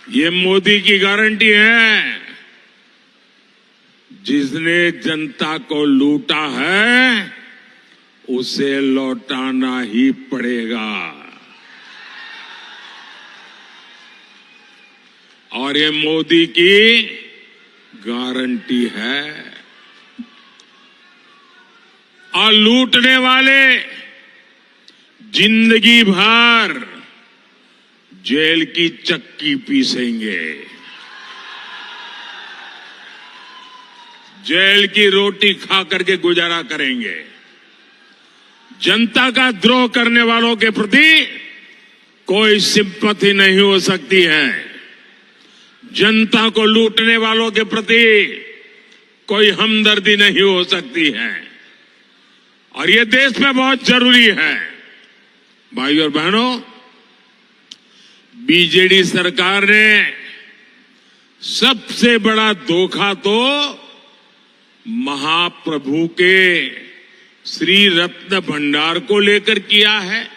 ये मोदी की गारंटी है। जिसने जनता को लूटा है उसे लौटाना ही पड़ेगा। और ये मोदी की गारंटी है। और लूटने वाले जिंदगी भर जेल की चक्की पीसेंगे, जेल की रोटी खा करके गुजारा करेंगे। जनता का द्रोह करने वालों के प्रति कोई सिंपैथी नहीं हो सकती है। जनता को लूटने वालों के प्रति कोई हमदर्दी नहीं हो सकती है। और ये देश में बहुत जरूरी है। भाइयों और बहनों, बीजेडी सरकार ने सबसे बड़ा धोखा तो महाप्रभु के श्री रत्न भंडार को लेकर किया है।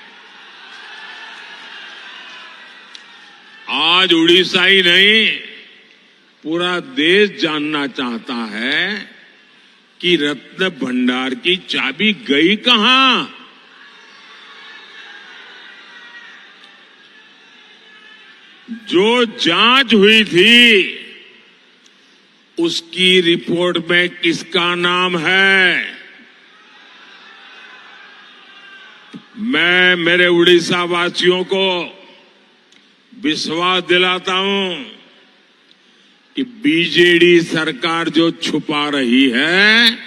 आज उड़ीसा ही नहीं, पूरा देश जानना चाहता है कि रत्न भंडार की चाबी गई कहां? जो जांच हुई थी उसकी रिपोर्ट में किसका नाम है? मैं मेरे उड़ीसा वासियों को विश्वास दिलाता हूं कि बीजेडी सरकार जो छुपा रही है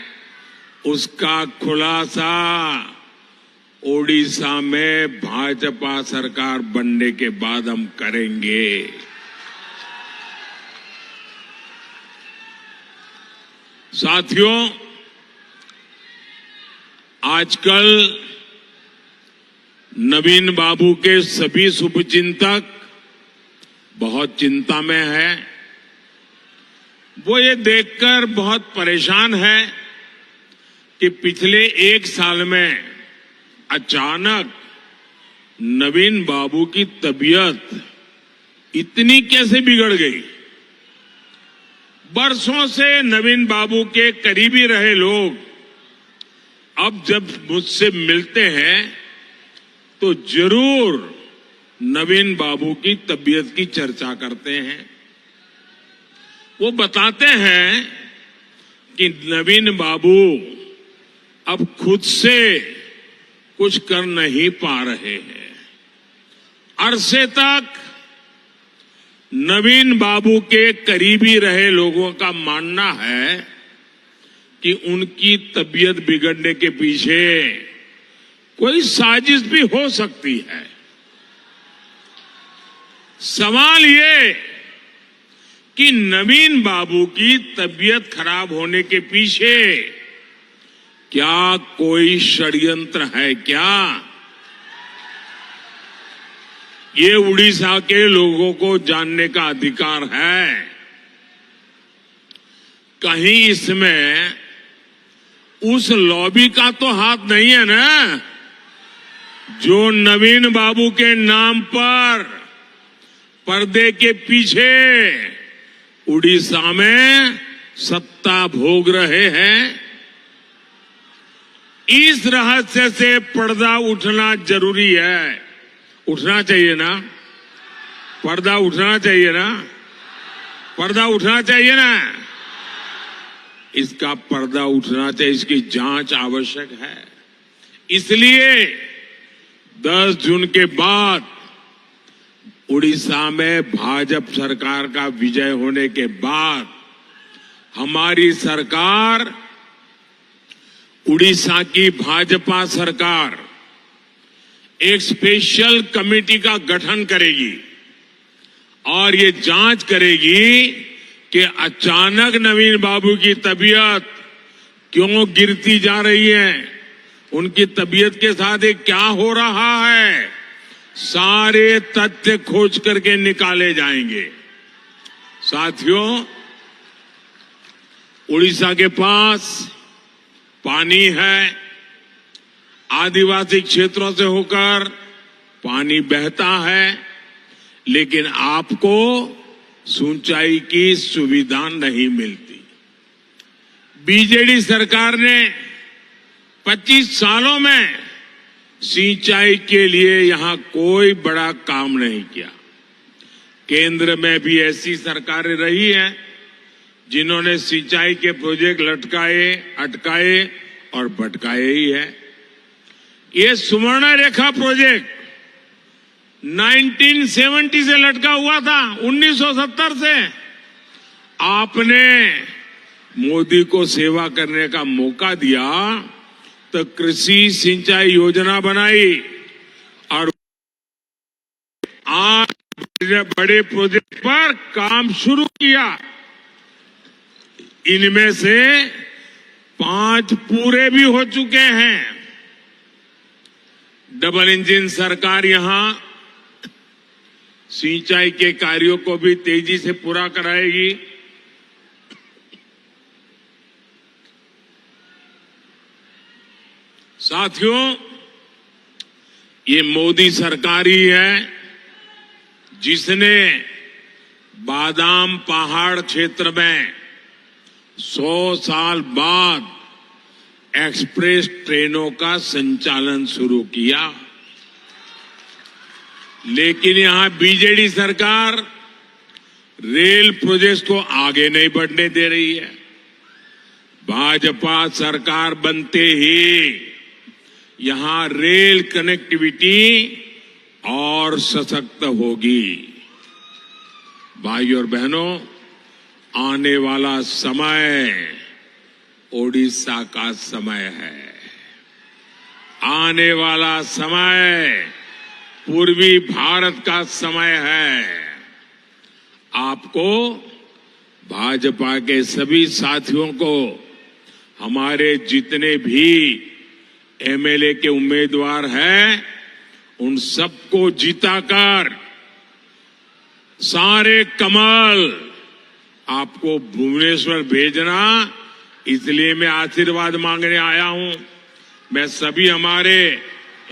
उसका खुलासा ओडिशा में भाजपा सरकार बनने के बाद हम करेंगे। साथियों, आजकल नवीन बाबू के सभी शुभचिंतक बहुत चिंता में है। वो ये देखकर बहुत परेशान है कि पिछले एक साल में अचानक नवीन बाबू की तबीयत इतनी कैसे बिगड़ गई। बरसों से नवीन बाबू के करीबी रहे लोग अब जब मुझसे मिलते हैं तो जरूर नवीन बाबू की तबीयत की चर्चा करते हैं। वो बताते हैं कि नवीन बाबू अब खुद से कुछ कर नहीं पा रहे हैं। अरसे तक नवीन बाबू के करीबी रहे लोगों का मानना है कि उनकी तबीयत बिगड़ने के पीछे कोई साजिश भी हो सकती है। सवाल ये कि नवीन बाबू की तबीयत खराब होने के पीछे क्या कोई षड्यंत्र है क्या? ये उड़ीसा के लोगों को जानने का अधिकार है। कहीं इसमें उस लॉबी का तो हाथ नहीं है ना, जो नवीन बाबू के नाम पर पर्दे के पीछे उड़ीसा में सत्ता भोग रहे हैं। इस रहस्य से पर्दा उठना जरूरी है। उठना चाहिए ना? पर्दा उठना चाहिए ना? पर्दा उठना चाहिए ना? इसका पर्दा उठना चाहिए, इसकी जांच आवश्यक है। इसलिए 10 जून के बाद उड़ीसा में भाजपा सरकार का विजय होने के बाद हमारी सरकार, उड़ीसा की भाजपा सरकार एक स्पेशल कमेटी का गठन करेगी और ये जांच करेगी कि अचानक नवीन बाबू की तबीयत क्यों गिरती जा रही है, उनकी तबीयत के साथ ये क्या हो रहा है। सारे तथ्य खोज करके निकाले जाएंगे। साथियों, उड़ीसा के पास पानी है, आदिवासी क्षेत्रों से होकर पानी बहता है, लेकिन आपको सिंचाई की सुविधा नहीं मिलती। बीजेडी सरकार ने 25 सालों में सिंचाई के लिए यहां कोई बड़ा काम नहीं किया। केंद्र में भी ऐसी सरकारें रही हैं जिन्होंने सिंचाई के प्रोजेक्ट लटकाए, अटकाए और भटकाए ही है। ये सुवर्ण रेखा प्रोजेक्ट 1970 से लटका हुआ था, 1970 से। आपने मोदी को सेवा करने का मौका दिया तो कृषि सिंचाई योजना बनाई और आज बड़े प्रोजेक्ट पर काम शुरू किया। इनमें से 5 पूरे भी हो चुके हैं। डबल इंजन सरकार यहां सिंचाई के कार्यों को भी तेजी से पूरा कराएगी। साथियों, ये मोदी सरकार ही है जिसने बादाम पहाड़ क्षेत्र में 100 साल बाद एक्सप्रेस ट्रेनों का संचालन शुरू किया। लेकिन यहां बीजेडी सरकार रेल प्रोजेक्ट को आगे नहीं बढ़ने दे रही है। भाजपा सरकार बनते ही यहां रेल कनेक्टिविटी और सशक्त होगी। भाइयों और बहनों, आने वाला समय ओडिशा का समय है। आने वाला समय पूर्वी भारत का समय है। आपको, भाजपा के सभी साथियों को, हमारे जितने भी एमएलए के उम्मीदवार हैं, उन सबको जिताकर सारे कमल आपको भुवनेश्वर भेजना, इसलिए मैं आशीर्वाद मांगने आया हूं। मैं सभी हमारे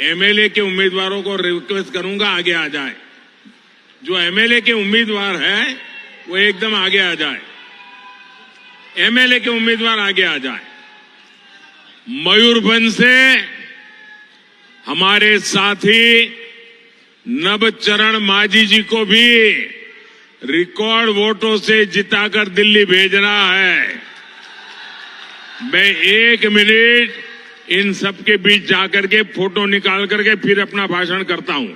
एमएलए के उम्मीदवारों को रिक्वेस्ट करूंगा आगे आ जाए। जो एमएलए के उम्मीदवार हैं वो एकदम आगे आ जाए। एमएलए के उम्मीदवार आगे आ जाए। मयूरभंज से हमारे साथी नवचरण मांझी जी को भी रिकॉर्ड वोटों से जिताकर दिल्ली भेजना है। मैं 1 मिनट इन सबके बीच जाकर के फोटो निकाल करके फिर अपना भाषण करता हूं।